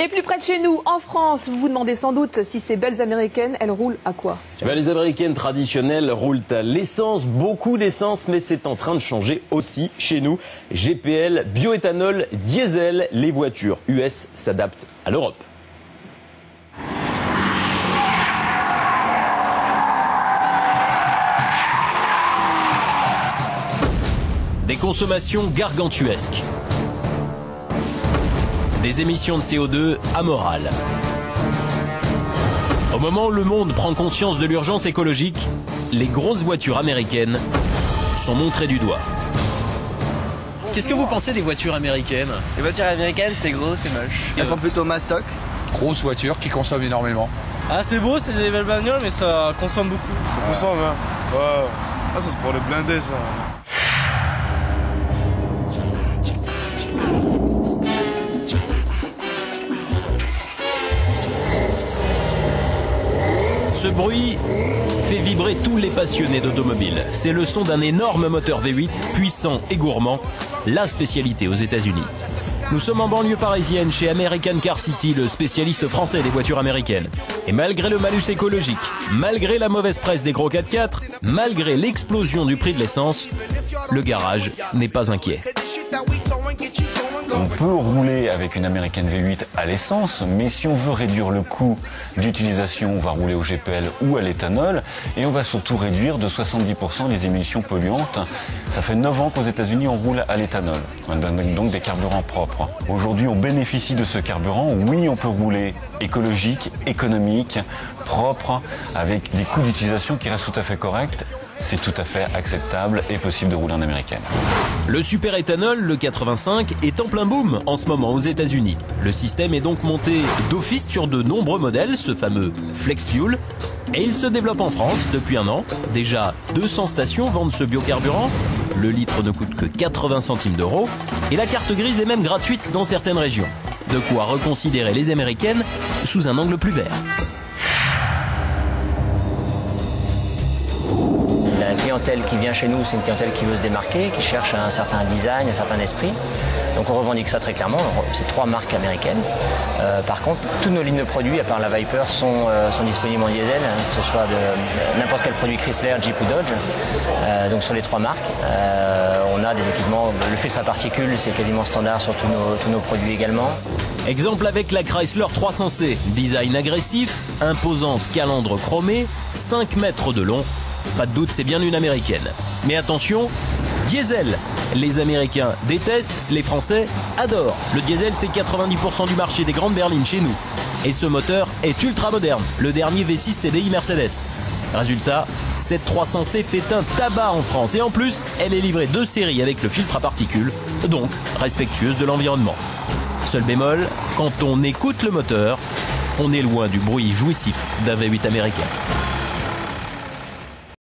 Et plus près de chez nous, en France, vous vous demandez sans doute si ces belles américaines, elles roulent à quoi? Les américaines traditionnelles roulent à l'essence, beaucoup d'essence, mais c'est en train de changer aussi chez nous. GPL, bioéthanol, diesel, les voitures US s'adaptent à l'Europe. Des consommations gargantuesques. Des émissions de CO2 amorales. Au moment où le monde prend conscience de l'urgence écologique, les grosses voitures américaines sont montrées du doigt. Qu'est-ce que vous pensez des voitures américaines? Les voitures américaines, c'est gros, c'est moche. Elles sont plutôt mastoc. Grosses voitures qui consomment énormément. Ah, c'est beau, c'est des belles bagnoles, mais ça consomme beaucoup. Ça consomme, hein. Ouais. Ah, ça c'est pour les blindés, ça. Ce bruit fait vibrer tous les passionnés d'automobile. C'est le son d'un énorme moteur V8, puissant et gourmand, la spécialité aux États-Unis. Nous sommes en banlieue parisienne chez American Car City, le spécialiste français des voitures américaines. Et malgré le malus écologique, malgré la mauvaise presse des gros 4x4, malgré l'explosion du prix de l'essence, le garage n'est pas inquiet. On peut rouler avec une American V8 à l'essence, mais si on veut réduire le coût d'utilisation, on va rouler au GPL ou à l'éthanol, et on va surtout réduire de 70% les émissions polluantes. Ça fait 9 ans qu'aux États-Unis on roule à l'éthanol, donc des carburants propres. Aujourd'hui on bénéficie de ce carburant, oui on peut rouler écologique, économique, propre, avec des coûts d'utilisation qui restent tout à fait corrects. C'est tout à fait acceptable et possible de rouler en américaine. Le super éthanol, le 85, est en plein boom en ce moment aux États-Unis. Le système est donc monté d'office sur de nombreux modèles, ce fameux Flex Fuel, et il se développe en France depuis un an. Déjà 200 stations vendent ce biocarburant. Le litre ne coûte que 80 centimes d'euros et la carte grise est même gratuite dans certaines régions. De quoi reconsidérer les américaines sous un angle plus vert. La clientèle qui vient chez nous, c'est une clientèle qui veut se démarquer, qui cherche un certain design, un certain esprit. Donc on revendique ça très clairement. C'est 3 marques américaines. Par contre, toutes nos lignes de produits, à part la Viper, sont disponibles en diesel, que ce soit de n'importe quel produit Chrysler, Jeep ou Dodge. Donc sur les 3 marques, on a des équipements. Le filtre à particules, c'est quasiment standard sur tous nos produits également. Exemple avec la Chrysler 300C. Design agressif, imposante calandre chromée, 5 mètres de long. Pas de doute, c'est bien une américaine. Mais attention, diesel. Les Américains détestent, les Français adorent. Le diesel, c'est 90% du marché des grandes berlines chez nous. Et ce moteur est ultra moderne, le dernier V6 CDI Mercedes. Résultat, cette 300C fait un tabac en France. Et en plus, elle est livrée de série avec le filtre à particules, donc respectueuse de l'environnement. Seul bémol, quand on écoute le moteur, on est loin du bruit jouissif d'un V8 américain.